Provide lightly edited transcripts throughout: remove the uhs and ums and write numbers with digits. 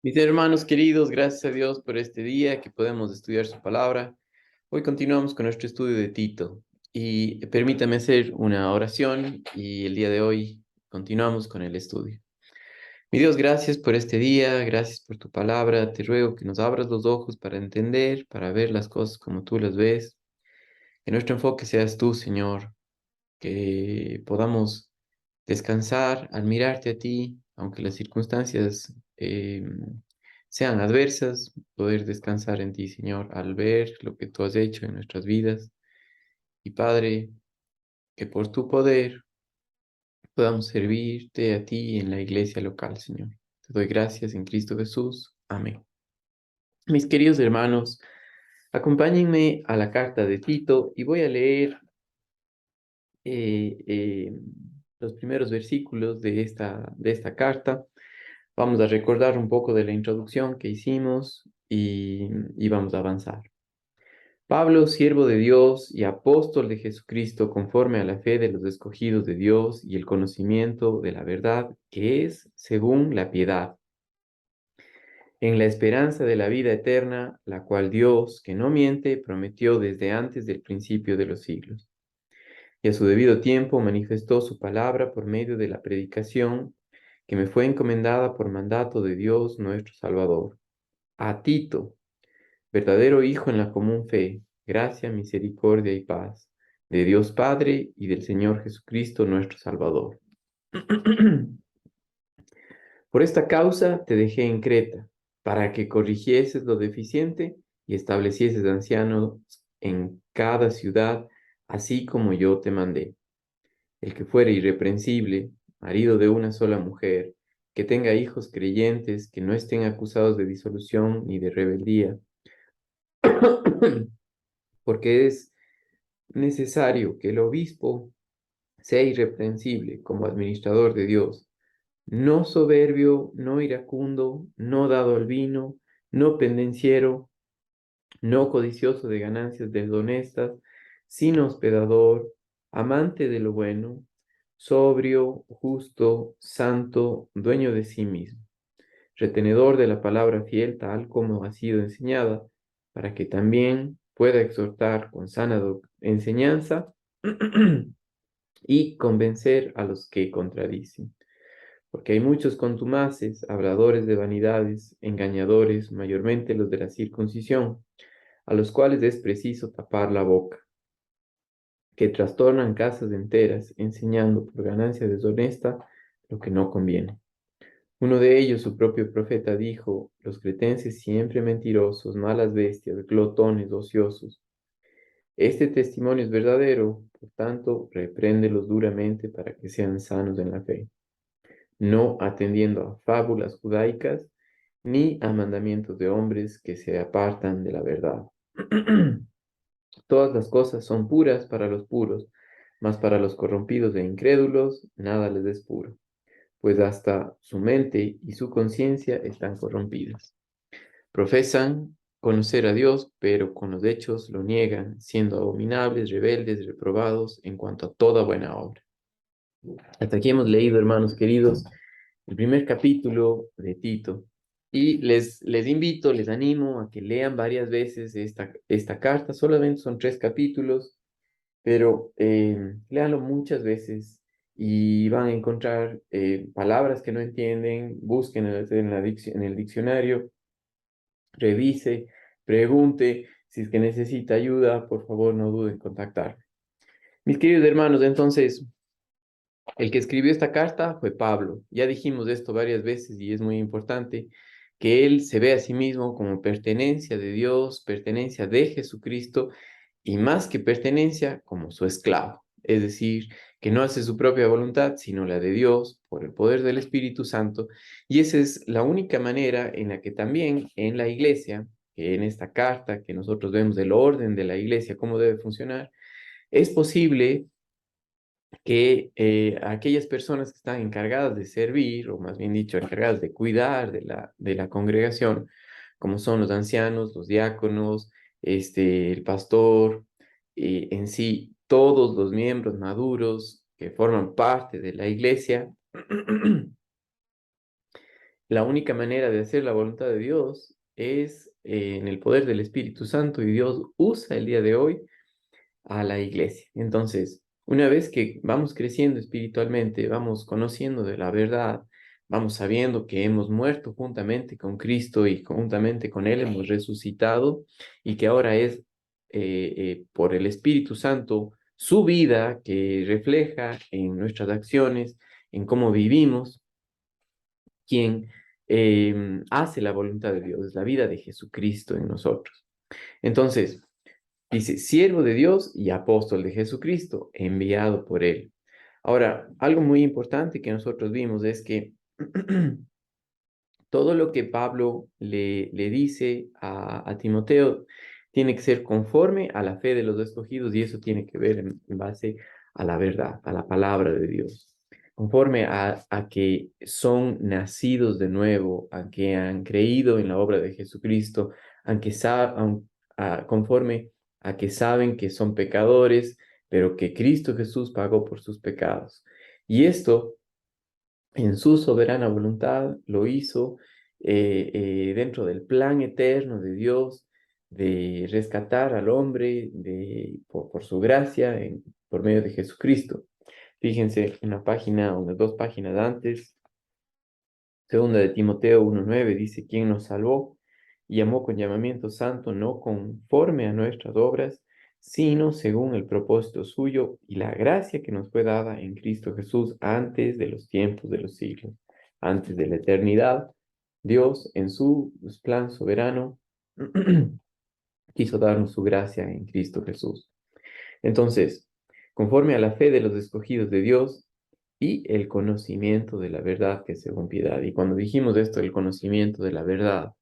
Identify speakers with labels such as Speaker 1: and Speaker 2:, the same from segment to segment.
Speaker 1: Mis hermanos queridos, gracias a Dios por este día que podemos estudiar su palabra. Hoy continuamos con nuestro estudio de Tito y permítame hacer una oración y el día de hoy continuamos con el estudio. Mi Dios, gracias por este día, gracias por tu palabra. Te ruego que nos abras los ojos para entender, para ver las cosas como tú las ves. Que nuestro enfoque seas tú, Señor, que podamos descansar al mirarte a ti, aunque las circunstancias sean adversas, poder descansar en ti, Señor, al ver lo que tú has hecho en nuestras vidas. Y Padre, que por tu poder podamos servirte a ti en la iglesia local, Señor. Te doy gracias en Cristo Jesús. Amén. Mis queridos hermanos, acompáñenme a la carta de Tito y voy a leer eh, eh, los primeros versículos de esta carta. Vamos a recordar un poco de la introducción que hicimos y vamos a avanzar. Pablo, siervo de Dios y apóstol de Jesucristo, conforme a la fe de los escogidos de Dios y el conocimiento de la verdad, que es según la piedad, en la esperanza de la vida eterna, la cual Dios, que no miente, prometió desde antes del principio de los siglos. Y a su debido tiempo manifestó su palabra por medio de la predicación que me fue encomendada por mandato de Dios nuestro Salvador. A Tito, verdadero Hijo en la común fe, gracia, misericordia y paz, de Dios Padre y del Señor Jesucristo nuestro Salvador. Por esta causa te dejé en Creta, para que corrigieses lo deficiente y establecieses ancianos en cada ciudad, así como yo te mandé. El que fuere irreprensible, marido de una sola mujer, que tenga hijos creyentes, que no estén acusados de disolución ni de rebeldía, porque es necesario que el obispo sea irreprensible como administrador de Dios, no soberbio, no iracundo, no dado al vino, no pendenciero, no codicioso de ganancias deshonestas, sino hospedador, amante de lo bueno, sobrio, justo, santo, dueño de sí mismo, retenedor de la palabra fiel tal como ha sido enseñada, para que también pueda exhortar con sana enseñanza y convencer a los que contradicen. Porque hay muchos contumaces, habladores de vanidades, engañadores, mayormente los de la circuncisión, a los cuales es preciso tapar la boca, que trastornan casas enteras, enseñando por ganancia deshonesta lo que no conviene. Uno de ellos, su propio profeta, dijo: los cretenses siempre mentirosos, malas bestias, glotones, ociosos. Este testimonio es verdadero, por tanto, repréndelos duramente para que sean sanos en la fe, no atendiendo a fábulas judaicas ni a mandamientos de hombres que se apartan de la verdad. Todas las cosas son puras para los puros, mas para los corrompidos e incrédulos nada les es puro, pues hasta su mente y su conciencia están corrompidas. Profesan conocer a Dios, pero con los hechos lo niegan, siendo abominables, rebeldes, reprobados en cuanto a toda buena obra. Hasta aquí hemos leído, hermanos queridos, el primer capítulo de Tito. Y les invito, les animo a que lean varias veces esta carta. Solamente son 3 capítulos, pero léanlo muchas veces y van a encontrar palabras que no entienden. Busquen en el diccionario, revise, pregunte. Si es que necesita ayuda, por favor, no duden en contactarme. Mis queridos hermanos, entonces, el que escribió esta carta fue Pablo. Ya dijimos esto varias veces y es muy importante, que él se ve a sí mismo como pertenencia de Dios, pertenencia de Jesucristo y más que pertenencia, como su esclavo. Es decir, que no hace su propia voluntad, sino la de Dios por el poder del Espíritu Santo. Y esa es la única manera en la que también en la iglesia, que en esta carta que nosotros vemos del orden de la iglesia, cómo debe funcionar, es posible que aquellas personas que están encargadas de servir, o más bien dicho, encargadas de cuidar de la congregación, como son los ancianos, los diáconos, el pastor, en sí, todos los miembros maduros que forman parte de la iglesia, la única manera de hacer la voluntad de Dios es en el poder del Espíritu Santo, y Dios usa el día de hoy a la iglesia. Entonces, una vez que vamos creciendo espiritualmente, vamos conociendo de la verdad, vamos sabiendo que hemos muerto juntamente con Cristo y juntamente con Él hemos resucitado, y que ahora es por el Espíritu Santo su vida que refleja en nuestras acciones, en cómo vivimos, quien hace la voluntad de Dios, es la vida de Jesucristo en nosotros. Entonces, dice, siervo de Dios y apóstol de Jesucristo, enviado por Él. Ahora, algo muy importante que nosotros vimos es que todo lo que Pablo le dice a Timoteo tiene que ser conforme a la fe de los escogidos, y eso tiene que ver en base a la verdad, a la palabra de Dios. Conforme a que son nacidos de nuevo, a que han creído en la obra de Jesucristo, conforme a que saben que son pecadores, pero que Cristo Jesús pagó por sus pecados. Y esto, en su soberana voluntad, lo hizo dentro del plan eterno de Dios de rescatar al hombre por su gracia por medio de Jesucristo. Fíjense, una página, unas dos páginas antes, segunda de Timoteo 1:9, dice: quien nos salvó y llamó con llamamiento santo, no conforme a nuestras obras, sino según el propósito suyo y la gracia que nos fue dada en Cristo Jesús antes de los tiempos de los siglos, antes de la eternidad. Dios, en su plan soberano, quiso darnos su gracia en Cristo Jesús. Entonces, conforme a la fe de los escogidos de Dios y el conocimiento de la verdad, que es según piedad. Y cuando dijimos esto, el conocimiento de la verdad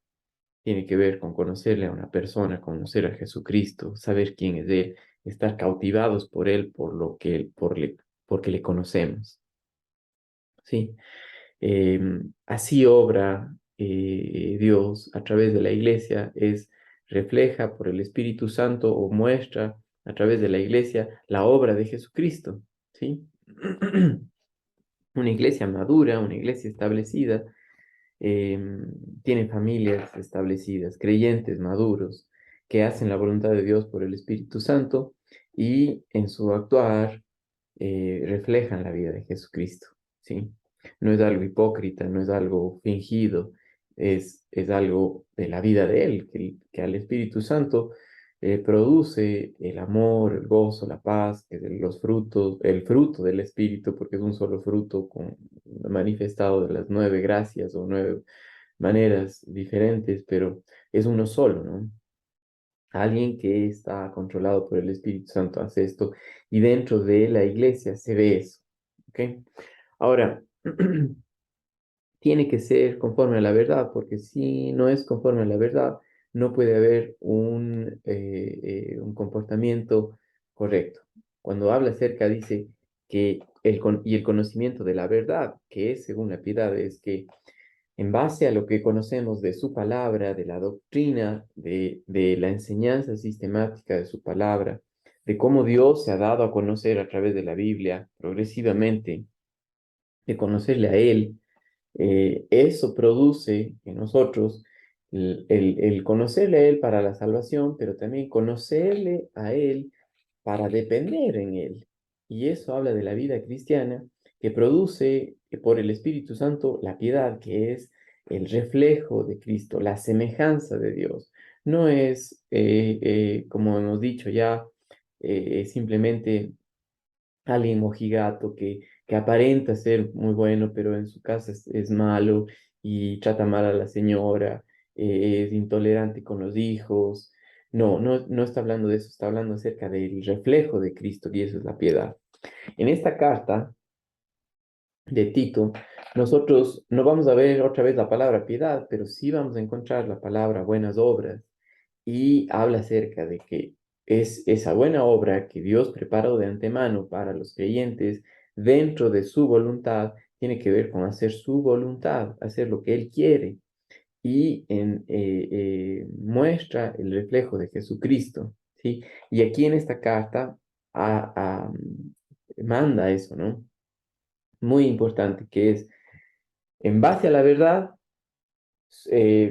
Speaker 1: tiene que ver con conocerle a una persona, conocer a Jesucristo, saber quién es Él, estar cautivados por Él, porque le conocemos. ¿Sí? Así obra Dios a través de la iglesia, refleja por el Espíritu Santo, o muestra a través de la iglesia la obra de Jesucristo. ¿Sí? Una iglesia madura, una iglesia establecida, eh, tiene familias establecidas, creyentes maduros, que hacen la voluntad de Dios por el Espíritu Santo, y en su actuar reflejan la vida de Jesucristo, ¿sí? No es algo hipócrita, no es algo fingido, es algo de la vida de Él, que al Espíritu Santo produce el amor, el gozo, la paz, que es los frutos, el fruto del Espíritu, porque es un solo fruto manifestado de las 9 gracias o 9 maneras diferentes, pero es uno solo, ¿no? Alguien que está controlado por el Espíritu Santo hace esto, y dentro de la iglesia se ve eso, ¿ok? Ahora, tiene que ser conforme a la verdad, porque si no es conforme a la verdad, no puede haber un comportamiento correcto. Cuando habla acerca, dice que el conocimiento de la verdad, que es según la piedad, es que en base a lo que conocemos de su palabra, de la doctrina, de la enseñanza sistemática de su palabra, de cómo Dios se ha dado a conocer a través de la Biblia progresivamente, de conocerle a Él, eso produce en nosotros el conocerle a Él para la salvación, pero también conocerle a Él para depender en Él. Y eso habla de la vida cristiana, que produce por el Espíritu Santo la piedad, que es el reflejo de Cristo, la semejanza de Dios. No es, como hemos dicho ya, simplemente alguien mojigato que aparenta ser muy bueno, pero en su casa es malo y trata mal a la señora, es intolerante con los hijos. No está hablando de eso, está hablando acerca del reflejo de Cristo, y eso es la piedad. En esta carta de Tito, nosotros no vamos a ver otra vez la palabra piedad, pero sí vamos a encontrar la palabra buenas obras, y habla acerca de que es esa buena obra que Dios preparó de antemano para los creyentes dentro de su voluntad, tiene que ver con hacer su voluntad, hacer lo que Él quiere, y muestra el reflejo de Jesucristo, ¿sí? Y aquí en esta carta manda eso, ¿no? Muy importante, que es en base a la verdad,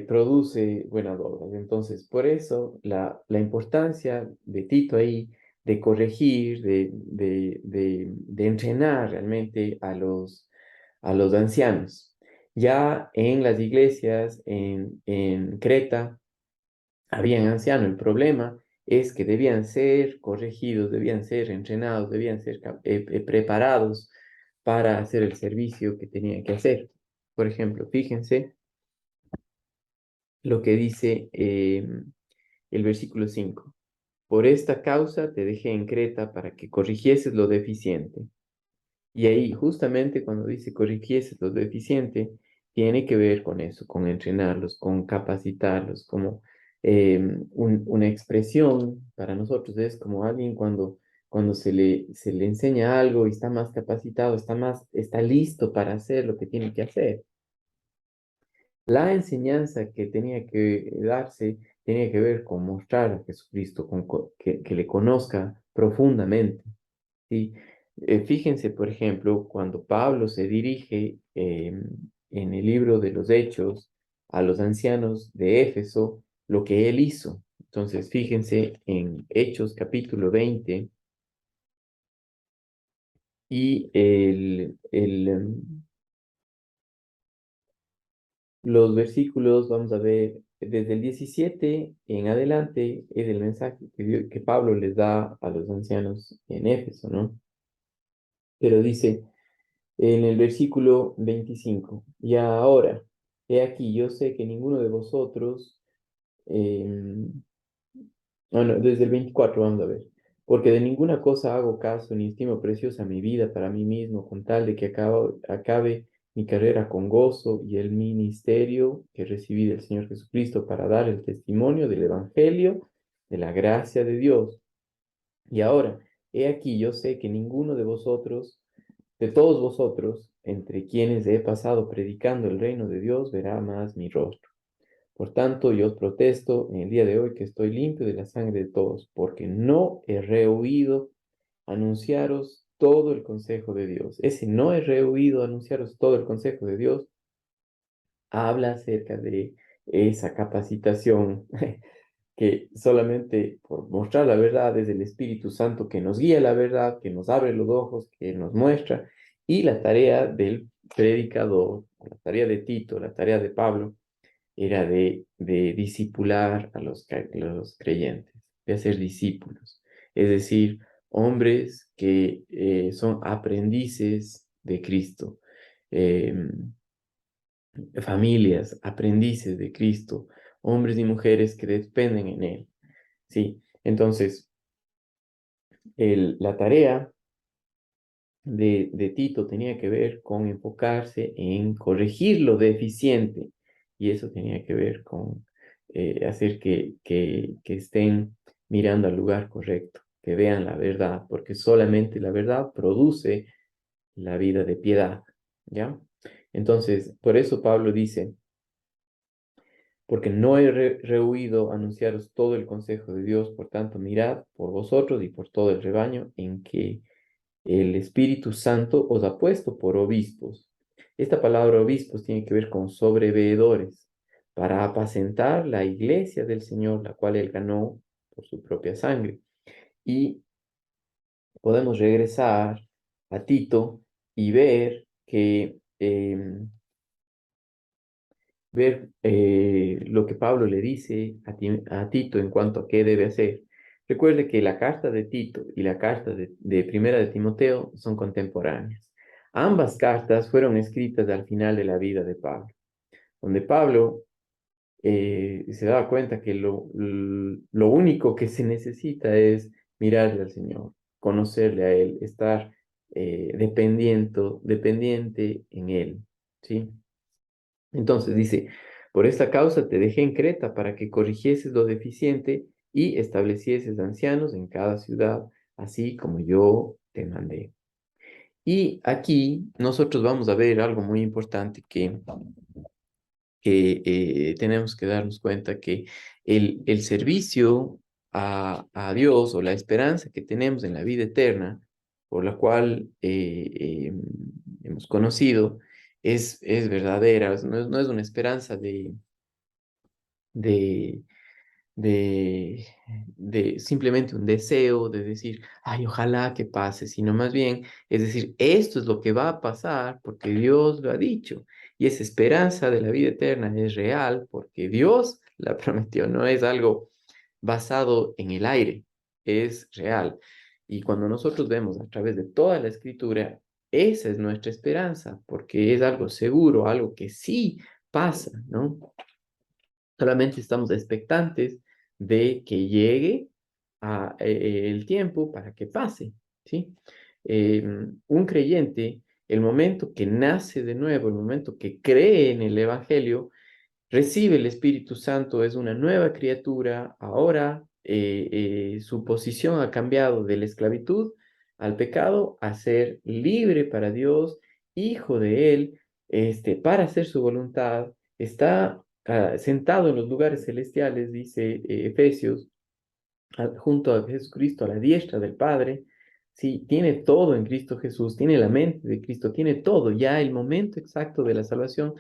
Speaker 1: produce buenas obras. Entonces, por eso la importancia de Tito ahí, de corregir, de entrenar realmente a los ancianos. Ya en las iglesias en Creta habían ancianos. El problema es que debían ser corregidos, debían ser entrenados, debían ser preparados para hacer el servicio que tenían que hacer. Por ejemplo, fíjense lo que dice el versículo 5. Por esta causa te dejé en Creta para que corrigieses lo deficiente. Y ahí, justamente cuando dice corrigieses lo deficiente, tiene que ver con eso, con entrenarlos, con capacitarlos, como una expresión para nosotros es como alguien cuando se le enseña algo y está más capacitado, está listo para hacer lo que tiene que hacer. La enseñanza que tenía que darse tenía que ver con mostrar a Jesucristo, que le conozca profundamente. ¿Sí? Fíjense, por ejemplo, cuando Pablo se dirige en el libro de los Hechos a los ancianos de Éfeso, lo que él hizo. Entonces, fíjense en Hechos capítulo 20 y los versículos, vamos a ver, desde el 17 en adelante, es el mensaje que Pablo les da a los ancianos en Éfeso, ¿no? Pero dice en el versículo 25, y ahora, he aquí, yo sé que ninguno de vosotros, bueno, desde el 24 vamos a ver, porque de ninguna cosa hago caso, ni estimo preciosa mi vida para mí mismo, con tal de que acabe mi carrera con gozo y el ministerio que recibí del Señor Jesucristo para dar el testimonio del Evangelio de la gracia de Dios. Y ahora, he aquí, yo sé que ninguno de vosotros, de todos vosotros, entre quienes he pasado predicando el reino de Dios, verá más mi rostro. Por tanto, yo os protesto en el día de hoy que estoy limpio de la sangre de todos, porque no he rehuido anunciaros todo el consejo de Dios. Ese no he rehuido anunciaros todo el consejo de Dios habla acerca de esa capacitación que solamente por mostrar la verdad es el Espíritu Santo que nos guía la verdad, que nos abre los ojos, que nos muestra, y la tarea del predicador, la tarea de Tito, la tarea de Pablo, era de discipular a los creyentes, de hacer discípulos, es decir, hombres que son aprendices de Cristo, familias, aprendices de Cristo, hombres y mujeres que dependen en Él. Sí, entonces la tarea de Tito tenía que ver con enfocarse en corregir lo deficiente y eso tenía que ver con hacer que estén mirando al lugar correcto, que vean la verdad, porque solamente la verdad produce la vida de piedad, ¿ya? Entonces, por eso Pablo dice, porque no he rehuido anunciaros todo el consejo de Dios, por tanto, mirad por vosotros y por todo el rebaño en que el Espíritu Santo os ha puesto por obispos. Esta palabra obispos tiene que ver con sobreveedores, para apacentar la iglesia del Señor, la cual él ganó por su propia sangre. Y podemos regresar a Tito y ver lo que Pablo le dice a Tito en cuanto a qué debe hacer. Recuerde que la carta de Tito y la carta de Primera de Timoteo son contemporáneas. Ambas cartas fueron escritas al final de la vida de Pablo, donde Pablo se daba cuenta que lo único que se necesita es mirarle al Señor, conocerle a Él, estar dependiente en Él, ¿sí? Entonces dice, por esta causa te dejé en Creta para que corrigieses lo deficiente y establecieses ancianos en cada ciudad, así como yo te mandé. Y aquí nosotros vamos a ver algo muy importante que tenemos que darnos cuenta que el servicio a Dios o la esperanza que tenemos en la vida eterna, por la cual hemos conocido, es verdadera, no es una esperanza de, de, de simplemente un deseo de decir, ay, ojalá que pase, sino más bien es decir, esto es lo que va a pasar porque Dios lo ha dicho. Y esa esperanza de la vida eterna es real porque Dios la prometió, no es algo basado en el aire, es real. Y cuando nosotros vemos a través de toda la escritura, esa es nuestra esperanza, porque es algo seguro, algo que sí pasa, ¿no? Solamente estamos expectantes de que llegue el tiempo para que pase, ¿sí? Un creyente, el momento que nace de nuevo, el momento que cree en el Evangelio, recibe el Espíritu Santo, es una nueva criatura. Ahora su posición ha cambiado de la esclavitud al pecado a ser libre para Dios, hijo de Él, para hacer su voluntad. Está sentado en los lugares celestiales, dice Efesios, junto a Jesucristo, a la diestra del Padre. Sí, tiene todo en Cristo Jesús, tiene la mente de Cristo, tiene todo. Ya el momento exacto de la salvación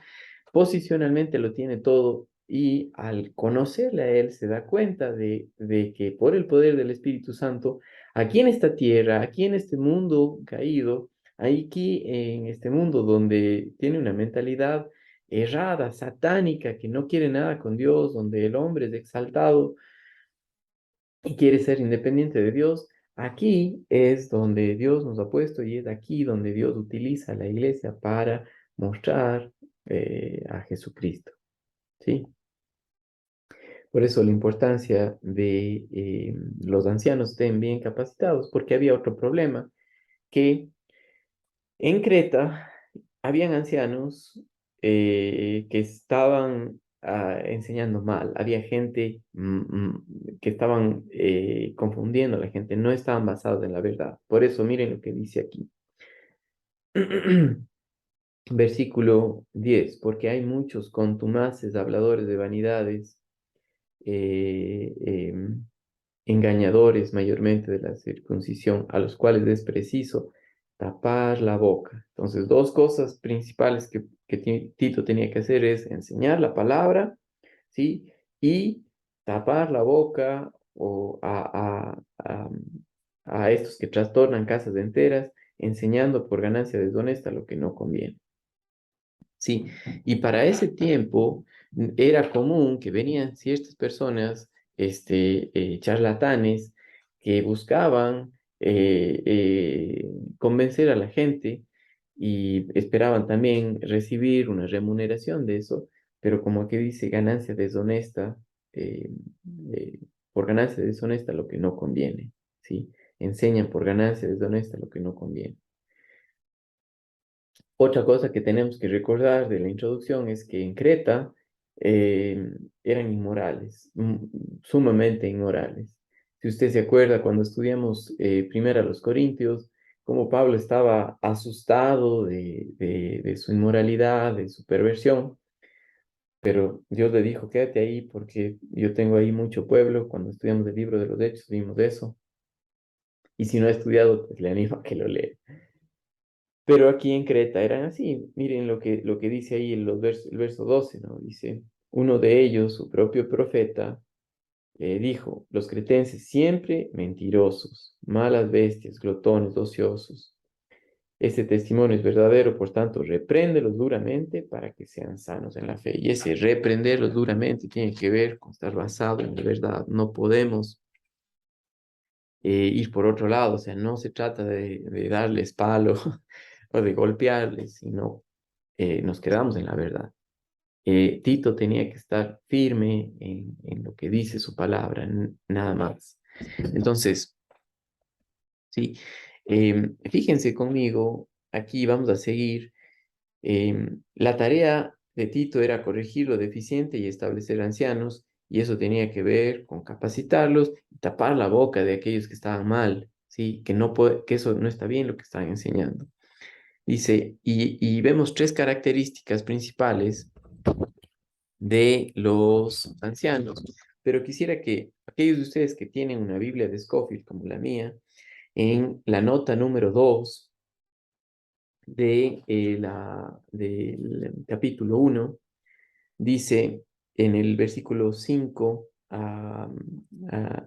Speaker 1: posicionalmente lo tiene todo y al conocerle a Él se da cuenta de que por el poder del Espíritu Santo, aquí en esta tierra, aquí en este mundo caído, aquí en este mundo donde tiene una mentalidad errada, satánica, que no quiere nada con Dios, donde el hombre es exaltado y quiere ser independiente de Dios, aquí es donde Dios nos ha puesto y es aquí donde Dios utiliza la iglesia para mostrar a Jesucristo. ¿Sí? Por eso la importancia de los ancianos estén bien capacitados, porque había otro problema, que en Creta habían ancianos que estaban enseñando mal, había gente que estaban confundiendo a la gente, no estaban basados en la verdad. Por eso miren lo que dice aquí. Versículo 10, porque hay muchos contumaces, habladores de vanidades, eh, eh, engañadores mayormente de la circuncisión, a los cuales es preciso tapar la boca. Entonces, dos cosas principales que Tito tenía que hacer es enseñar la palabra, ¿sí? Y tapar la boca a estos que trastornan casas enteras, enseñando por ganancia deshonesta lo que no conviene. Sí, y para ese tiempo era común que venían ciertas personas, charlatanes, que buscaban convencer a la gente y esperaban también recibir una remuneración de eso, pero como que dice ganancia deshonesta, eh, eh, por ganancia deshonesta lo que no conviene, ¿sí? Enseñan por ganancia deshonesta lo que no conviene. Otra cosa que tenemos que recordar de la introducción es que en Creta eran inmorales, sumamente inmorales. Si usted se acuerda cuando estudiamos primero a los Corintios, cómo Pablo estaba asustado de su inmoralidad, de su perversión, pero Dios le dijo, quédate ahí porque yo tengo ahí mucho pueblo. Cuando estudiamos el libro de los Hechos vimos eso. Y si no ha estudiado, pues le animo a que lo lea. Pero aquí en Creta eran así. Miren lo que dice ahí en el verso 12, ¿no? Dice, uno de ellos, su propio profeta, dijo, los cretenses siempre mentirosos, malas bestias, glotones, ociosos. Este testimonio es verdadero, por tanto, repréndelos duramente para que sean sanos en la fe. Y ese reprenderlos duramente tiene que ver con estar basado en la verdad. No podemos ir por otro lado, o sea, no se trata de darles palo o de golpearles, sino nos quedamos en la verdad. Tito tenía que estar firme en lo que dice su palabra, nada más. Entonces, sí, fíjense conmigo, aquí vamos a seguir. La tarea de Tito era corregir lo deficiente y establecer ancianos, y eso tenía que ver con capacitarlos y tapar la boca de aquellos que estaban mal, ¿sí? Que eso no está bien lo que están enseñando. Dice, y vemos tres características principales de los ancianos, pero quisiera que aquellos de ustedes que tienen una Biblia de Scofield como la mía, en la nota número 2 del capítulo 1, dice, en el versículo 5,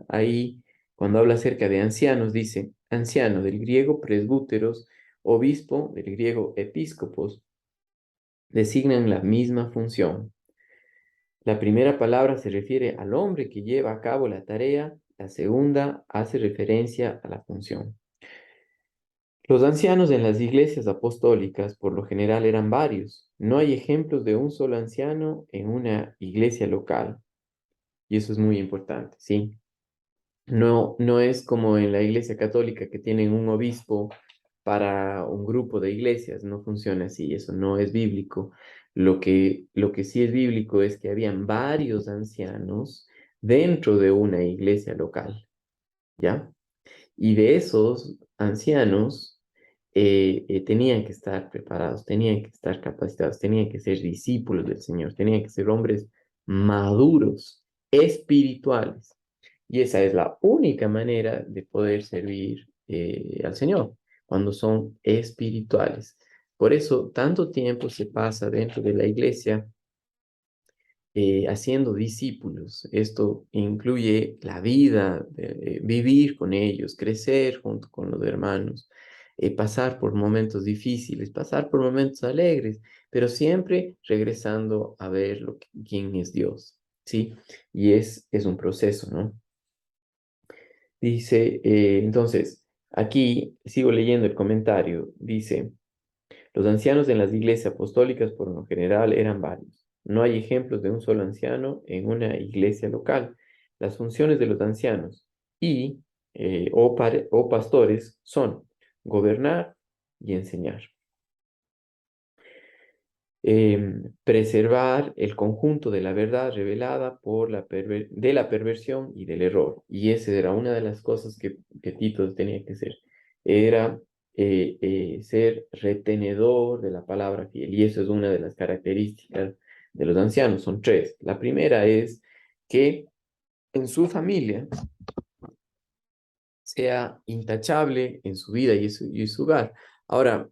Speaker 1: ahí, cuando habla acerca de ancianos, dice, anciano, del griego presbúteros, obispo, del griego episcopos, designan la misma función. La primera palabra se refiere al hombre que lleva a cabo la tarea, la segunda hace referencia a la función. Los ancianos en las iglesias apostólicas por lo general eran varios. No hay ejemplos de un solo anciano en una iglesia local. Y eso es muy importante, ¿sí? No es como en la iglesia católica que tienen un obispo para un grupo de iglesias. No funciona así, eso no es bíblico. Lo que sí es bíblico es que habían varios ancianos dentro de una iglesia local, ¿ya? Y de esos ancianos tenían que estar preparados, tenían que estar capacitados, tenían que ser discípulos del Señor, tenían que ser hombres maduros, espirituales. Y esa es la única manera de poder servir al Señor, cuando son espirituales. Por eso tanto tiempo se pasa dentro de la iglesia haciendo discípulos. Esto incluye la vida, vivir con ellos, crecer junto con los hermanos, pasar por momentos difíciles, pasar por momentos alegres, pero siempre regresando a ver quién es Dios, ¿sí? Y es un proceso, ¿no? Dice, entonces, aquí sigo leyendo el comentario, dice... Los ancianos en las iglesias apostólicas por lo general eran varios. No hay ejemplos de un solo anciano en una iglesia local. Las funciones de los ancianos o pastores son gobernar y enseñar. Preservar el conjunto de la verdad revelada de la perversión y del error. Y esa era una de las cosas que Tito tenía que ser. Era ser retenedor de la palabra fiel. Y eso es una de las características de los ancianos. Son tres. La primera es que en su familia sea intachable en su vida y su hogar. Ahora,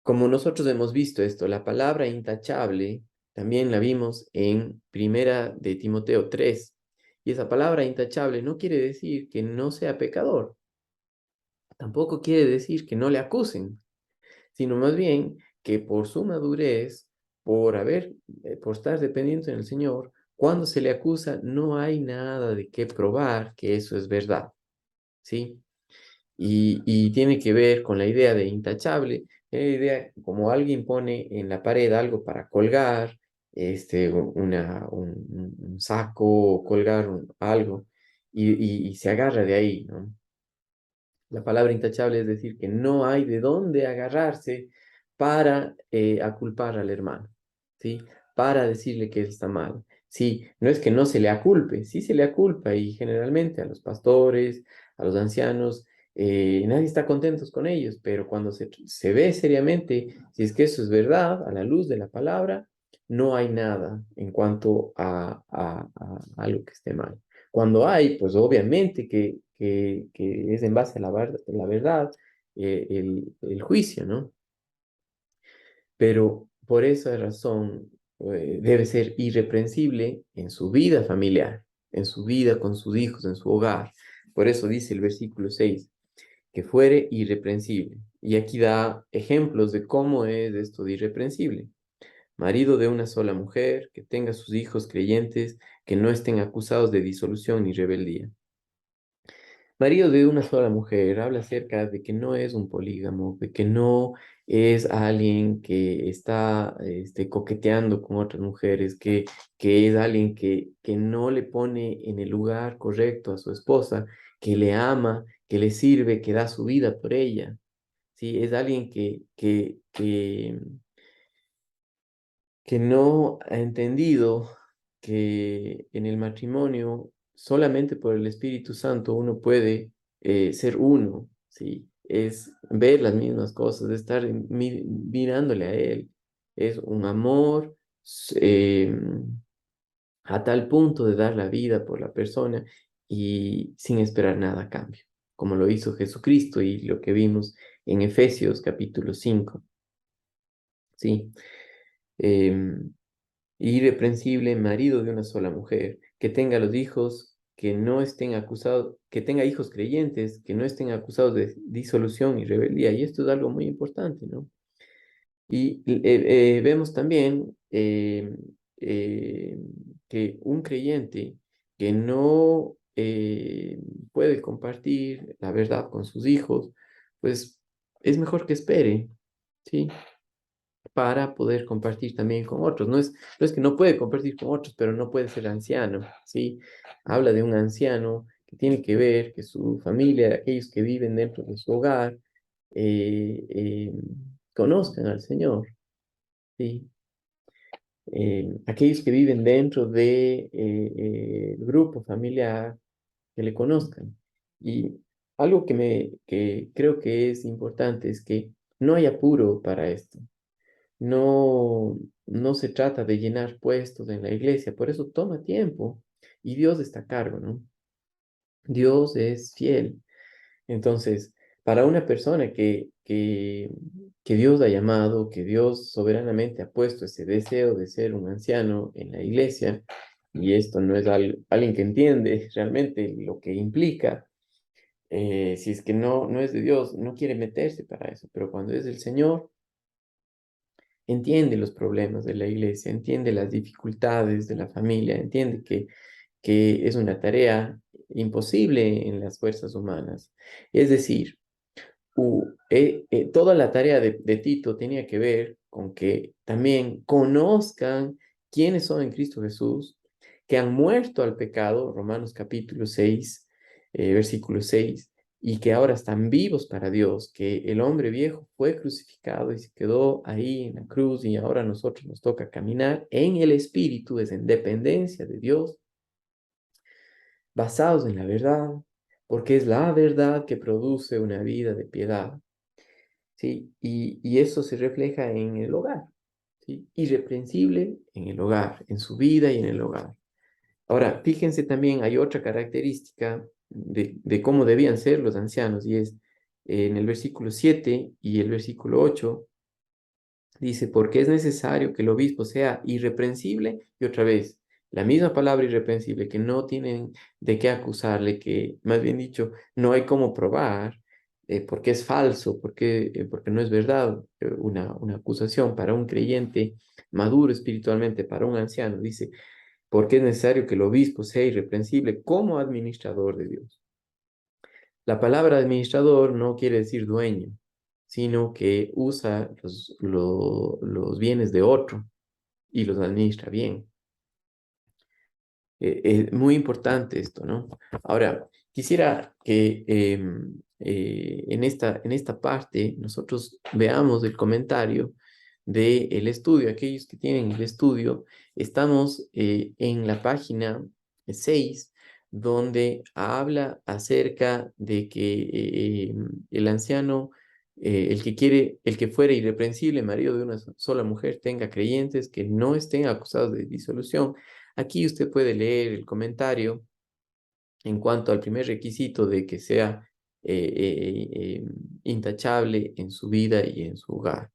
Speaker 1: como nosotros hemos visto esto, la palabra intachable también la vimos en Primera de Timoteo 3. Y esa palabra intachable no quiere decir que no sea pecador. Tampoco quiere decir que no le acusen, sino más bien que por su madurez, por estar dependiente en el Señor, cuando se le acusa no hay nada de qué probar que eso es verdad, ¿sí? Y tiene que ver con la idea de intachable, la idea como alguien pone en la pared algo para colgar, un saco o colgar algo y se agarra de ahí, ¿no? La palabra intachable es decir que no hay de dónde agarrarse para aculpar al hermano, ¿sí? Para decirle que él está mal. Sí, no es que no se le aculpe, sí se le aculpa y generalmente a los pastores, a los ancianos, nadie está contento con ellos, pero cuando se ve seriamente si es que eso es verdad, a la luz de la palabra, no hay nada en cuanto a algo que esté mal. Cuando hay, pues obviamente que es en base a la verdad, el juicio, ¿no? Pero por esa razón debe ser irreprensible en su vida familiar, en su vida con sus hijos, en su hogar. Por eso dice el versículo 6, que fuere irreprensible. Y aquí da ejemplos de cómo es esto de irreprensible. Marido de una sola mujer, que tenga sus hijos creyentes, que no estén acusados de disolución ni rebeldía. Marido de una sola mujer habla acerca de que no es un polígamo, de que no es alguien que está coqueteando con otras mujeres, que es alguien que no le pone en el lugar correcto a su esposa, que le ama, que le sirve, que da su vida por ella. ¿Sí? Es alguien que no ha entendido que en el matrimonio solamente por el Espíritu Santo uno puede ser uno, ¿sí? Es ver las mismas cosas, estar mirándole a Él. Es un amor a tal punto de dar la vida por la persona y sin esperar nada a cambio, como lo hizo Jesucristo y lo que vimos en Efesios capítulo 5, ¿sí? irreprensible, marido de una sola mujer, que tenga los hijos que no estén acusados, que tenga hijos creyentes, que no estén acusados de disolución y rebeldía. Y esto es algo muy importante, ¿no? Y vemos también que un creyente que no puede compartir la verdad con sus hijos, pues es mejor que espere, ¿sí? Para poder compartir también con otros. No es que no puede compartir con otros, pero no puede ser anciano, ¿sí? Habla de un anciano que tiene que ver que su familia, aquellos que viven dentro de su hogar, eh, eh, conozcan al Señor, ¿sí? Aquellos que viven dentro de el grupo familiar, que le conozcan. Y algo que creo que es importante es que no hay apuro para esto. No, no se trata de llenar puestos en la iglesia, por eso toma tiempo y Dios está a cargo, ¿no? Dios es fiel. Entonces, para una persona que Dios ha llamado, que Dios soberanamente ha puesto ese deseo de ser un anciano en la iglesia, y esto no es alguien que entiende realmente lo que implica, si es que no es de Dios, no quiere meterse para eso, pero cuando es del Señor, entiende los problemas de la iglesia, entiende las dificultades de la familia, entiende que es una tarea imposible en las fuerzas humanas. Es decir, toda la tarea de Tito tenía que ver con que también conozcan quiénes son en Cristo Jesús, que han muerto al pecado, Romanos capítulo 6, versículo 6, y que ahora están vivos para Dios, que el hombre viejo fue crucificado y se quedó ahí en la cruz y ahora a nosotros nos toca caminar en el Espíritu, es en dependencia de Dios, basados en la verdad, porque es la verdad que produce una vida de piedad. ¿Sí? Y eso se refleja en el hogar, ¿sí? Irreprensible en el hogar, en su vida y en el hogar. Ahora, fíjense también, hay otra característica de cómo debían ser los ancianos, y es en el versículo 7 y el versículo 8, dice, porque es necesario que el obispo sea irreprensible, y otra vez, la misma palabra irreprensible, que no tienen de qué acusarle, que más bien dicho, no hay cómo probar, porque es falso, porque no es verdad una acusación para un creyente maduro espiritualmente, para un anciano, dice, porque es necesario que el obispo sea irreprensible como administrador de Dios. La palabra administrador no quiere decir dueño, sino que usa los bienes de otro y los administra bien. Es muy importante esto, ¿no? Ahora, quisiera que en esta parte nosotros veamos el comentario del estudio. Aquellos que tienen el estudio, estamos en la página 6, donde habla acerca de que el anciano, el que fuera irreprensible, marido de una sola mujer, tenga creyentes que no estén acusados de disolución. Aquí usted puede leer el comentario en cuanto al primer requisito de que sea intachable en su vida y en su hogar.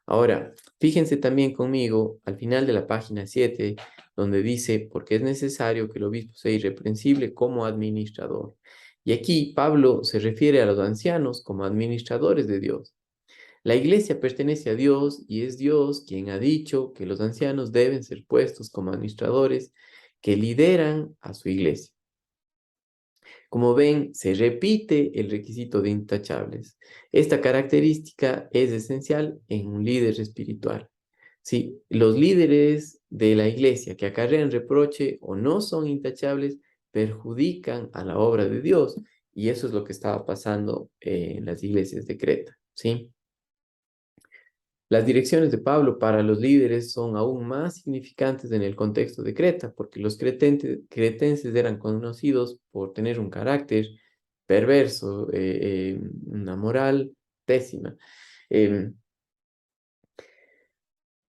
Speaker 1: Ahora, fíjense también conmigo al final de la página 7, donde dice, porque es necesario que el obispo sea irreprensible como administrador. Y aquí Pablo se refiere a los ancianos como administradores de Dios. La iglesia pertenece a Dios y es Dios quien ha dicho que los ancianos deben ser puestos como administradores que lideran a su iglesia. Como ven, se repite el requisito de intachables. Esta característica es esencial en un líder espiritual. Si los líderes de la iglesia que acarrean reproche o no son intachables, perjudican a la obra de Dios. Y eso es lo que estaba pasando en las iglesias de Creta, ¿sí? Las direcciones de Pablo para los líderes son aún más significantes en el contexto de Creta, porque los cretenses eran conocidos por tener un carácter perverso, una moral pésima. Eh,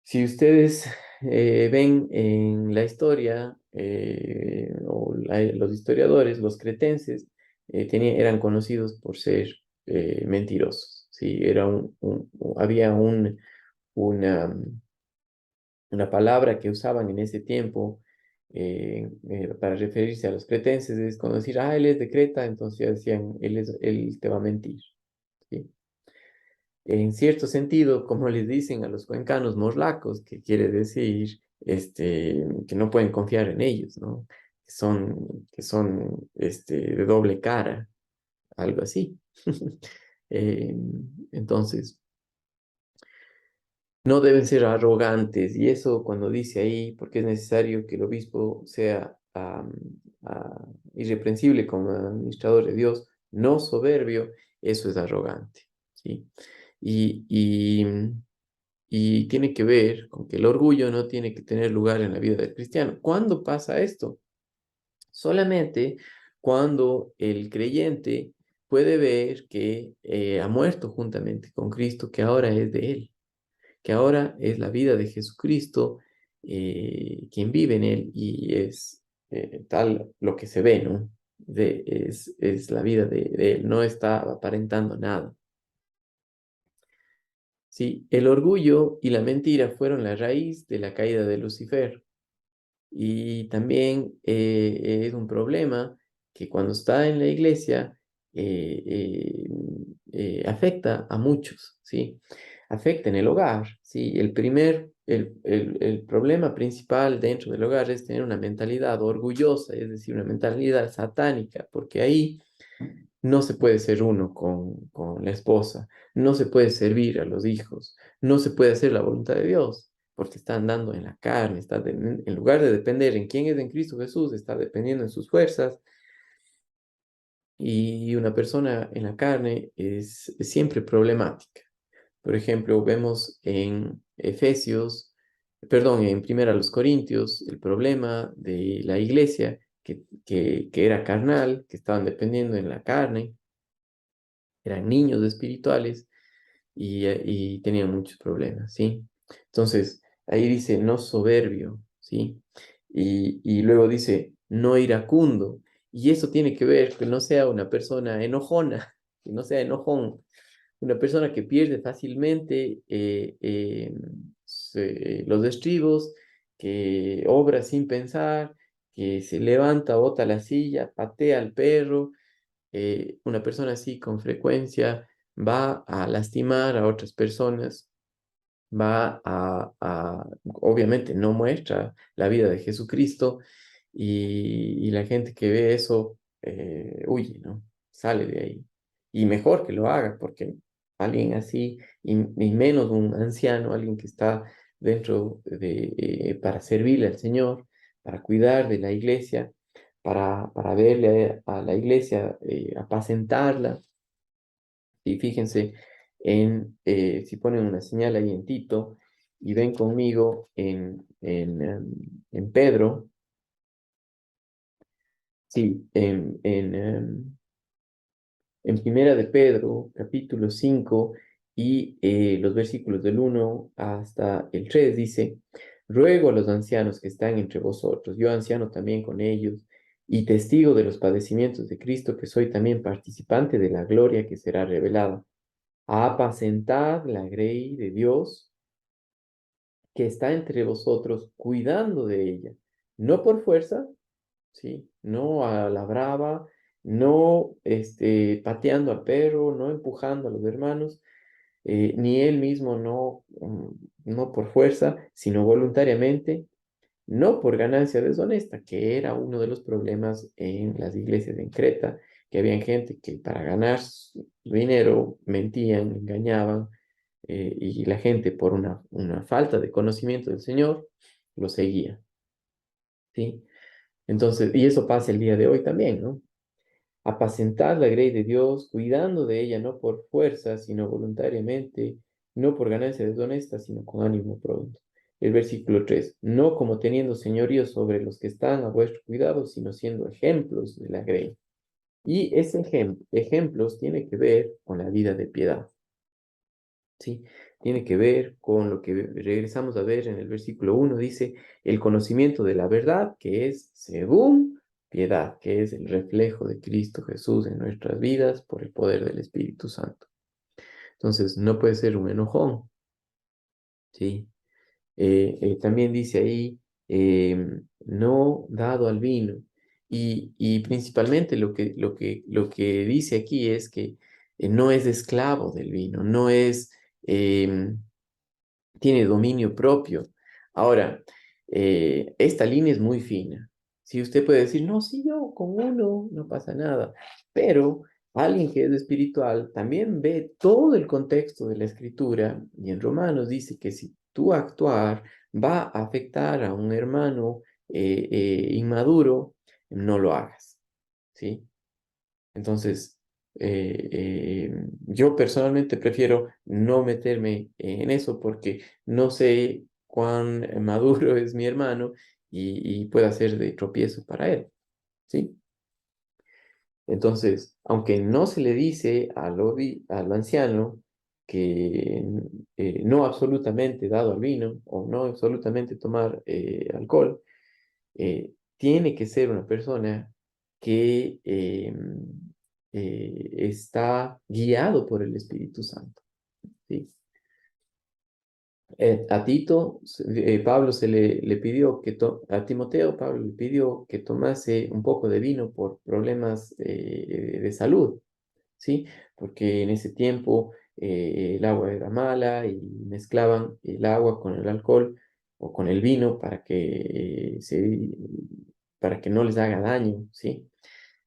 Speaker 1: si ustedes ven en la historia, los historiadores, los cretenses, eran conocidos por ser mentirosos. ¿Sí? Había una una palabra que usaban en ese tiempo para referirse a los cretenses es cuando decir, ah, él es de Creta, entonces ya decían, él te va a mentir, ¿sí? En cierto sentido, como les dicen a los cuencanos, morlacos, que quiere decir que no pueden confiar en ellos, ¿no? Que son de doble cara, algo así. Eh, entonces, no deben ser arrogantes, y eso cuando dice ahí, porque es necesario que el obispo sea irreprensible como administrador de Dios, no soberbio, eso es arrogante, ¿sí? Y, y, y tiene que ver con que el orgullo no tiene que tener lugar en la vida del cristiano. ¿Cuándo pasa esto? Solamente cuando el creyente puede ver que ha muerto juntamente con Cristo, que ahora es de él, que ahora es la vida de Jesucristo quien vive en él y es tal lo que se ve, ¿no? Es la vida de él, no está aparentando nada. Sí, el orgullo y la mentira fueron la raíz de la caída de Lucifer. Y también es un problema que cuando está en la iglesia eh, eh, afecta a muchos, ¿sí? Afecta en el hogar, ¿sí? El problema principal dentro del hogar es tener una mentalidad orgullosa, es decir, una mentalidad satánica, porque ahí no se puede ser uno con la esposa, no se puede servir a los hijos, no se puede hacer la voluntad de Dios, porque está andando en la carne, en lugar de depender en quién es en Cristo Jesús, está dependiendo en sus fuerzas, y una persona en la carne es siempre problemática. Por ejemplo, vemos en Efesios, perdón, en Primera los Corintios, el problema de la iglesia que era carnal, que estaban dependiendo en la carne, eran niños espirituales y tenían muchos problemas, ¿sí? Entonces, ahí dice no soberbio, ¿sí? Y luego dice no iracundo, y eso tiene que ver que no sea una persona enojona, que no sea enojón, una persona que pierde fácilmente los estribos, que obra sin pensar, que se levanta, bota la silla, patea al perro, una persona así con frecuencia va a lastimar a otras personas, obviamente no muestra la vida de Jesucristo y la gente que ve eso huye, ¿no? Sale de ahí. Y mejor que lo haga, porque alguien así, y menos un anciano, alguien que está para servirle al Señor, para cuidar de la iglesia, para verle a la iglesia, apacentarla. Y fíjense si ponen una señal ahí en Tito y ven conmigo en Pedro, sí, en Primera de Pedro, capítulo 5 y los versículos del 1 hasta el 3 dice, ruego a los ancianos que están entre vosotros, yo anciano también con ellos, y testigo de los padecimientos de Cristo, que soy también participante de la gloria que será revelada, a apacentar la grey de Dios que está entre vosotros, cuidando de ella, no por fuerza, ¿sí? No a la brava, no pateando al perro, no empujando a los hermanos, ni él mismo no por fuerza, sino voluntariamente, no por ganancia deshonesta, que era uno de los problemas en las iglesias en Creta, que había gente que para ganar dinero mentían, engañaban, y la gente por una falta de conocimiento del Señor lo seguía, ¿sí? Entonces, y eso pasa el día de hoy también, ¿no? Apacentar la grey de Dios, cuidando de ella no por fuerza, sino voluntariamente, no por ganancia deshonesta, sino con ánimo pronto. El versículo 3, no como teniendo señorío sobre los que están a vuestro cuidado, sino siendo ejemplos de la grey. Y ese ejemplos tiene que ver con la vida de piedad, ¿sí? Tiene que ver con lo que regresamos a ver en el versículo 1, dice, el conocimiento de la verdad, que es según piedad, que es el reflejo de Cristo Jesús en nuestras vidas por el poder del Espíritu Santo. Entonces, no puede ser un enojón, ¿sí? También dice ahí, no dado al vino. Y principalmente lo que dice aquí es que no es esclavo del vino, no es, tiene dominio propio. Ahora, esta línea es muy fina. Si usted puede decir, no, si yo con uno no pasa nada, pero alguien que es espiritual también ve todo el contexto de la escritura y en Romanos dice que si tu actuar va a afectar a un hermano inmaduro, no lo hagas, ¿sí? Entonces, yo personalmente prefiero no meterme en eso porque no sé cuán maduro es mi hermano y pueda ser de tropiezo para él, ¿sí? Entonces, aunque no se le dice al anciano que no absolutamente dado al vino o no absolutamente tomar alcohol, tiene que ser una persona que está guiado por el Espíritu Santo, ¿sí? A Tito, Pablo le pidió a Timoteo, Pablo le pidió que tomase un poco de vino por problemas de salud, ¿sí? Porque en ese tiempo el agua era mala y mezclaban el agua con el alcohol o con el vino para que no les haga daño, ¿sí?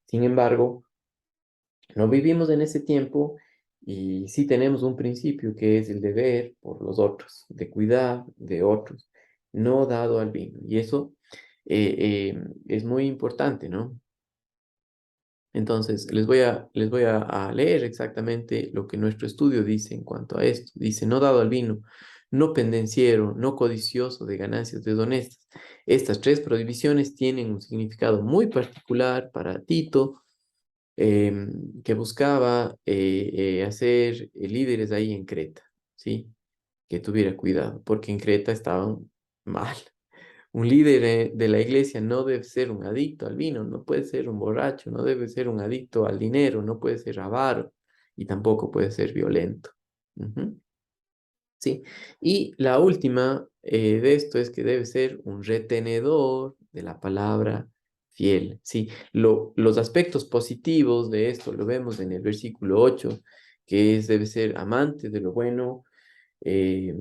Speaker 1: Sin embargo, no vivimos en ese tiempo y sí tenemos un principio que es el deber por los otros, de cuidar de otros, no dado al vino. Y eso es muy importante, ¿no? Entonces, les voy a leer exactamente lo que nuestro estudio dice en cuanto a esto. Dice, no dado al vino, no pendenciero, no codicioso de ganancias deshonestas. Estas tres prohibiciones tienen un significado muy particular para Tito, que buscaba hacer líderes ahí en Creta, ¿sí? Que tuviera cuidado, porque en Creta estaban mal. Un líder de la iglesia no debe ser un adicto al vino, no puede ser un borracho, no debe ser un adicto al dinero, no puede ser avaro y tampoco puede ser violento. Ujú. Sí, y la última de esto es que debe ser un retenedor de la palabra fiel. Sí, los aspectos positivos de esto lo vemos en el versículo 8, que es debe ser amante de lo bueno, eh,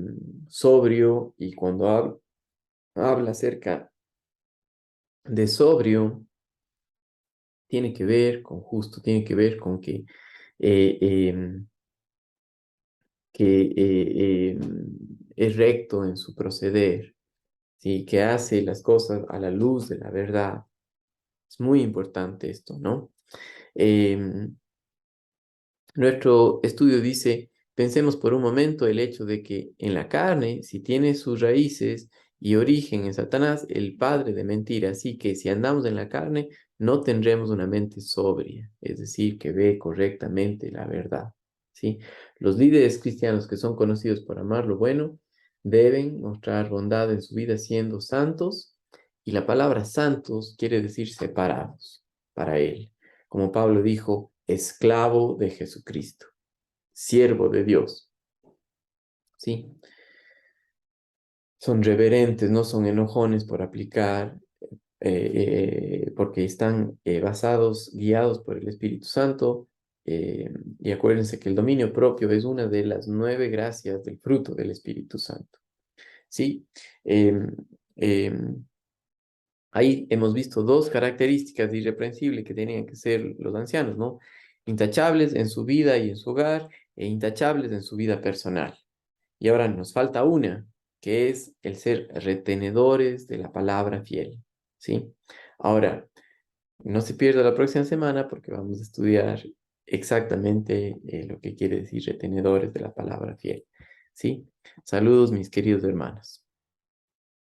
Speaker 1: sobrio, y cuando habla acerca de sobrio, tiene que ver con justo, tiene que ver con eh, em, es recto en su proceder, ¿sí? Que hace las cosas a la luz de la verdad. Es muy importante esto, ¿no? Em, Nuestro estudio dice, pensemos por un momento el hecho de que en la carne, si tiene sus raíces y origen en Satanás, el padre de mentira, así que si andamos en la carne, no tendremos una mente sobria, es decir, que ve correctamente la verdad, ¿sí? Los líderes cristianos que son conocidos por amar lo bueno, deben mostrar bondad en su vida siendo santos, y la palabra santos quiere decir separados para él. Como Pablo dijo, esclavo de Jesucristo, siervo de Dios, ¿sí? Son reverentes, no son enojones por aplicar, porque están basados, guiados por el Espíritu Santo. Y acuérdense que el dominio propio es una de las 9 gracias del fruto del Espíritu Santo, ¿sí? Em, em, Ahí hemos visto dos características irreprensibles que tenían que ser los ancianos, ¿no? Intachables en su vida y en su hogar e intachables en su vida personal. Y ahora nos falta una, que es el ser retenedores de la palabra fiel, ¿sí? Ahora, no se pierda la próxima semana porque vamos a estudiar exactamente lo que quiere decir retenedores de la palabra fiel, ¿sí? Saludos, mis queridos hermanos.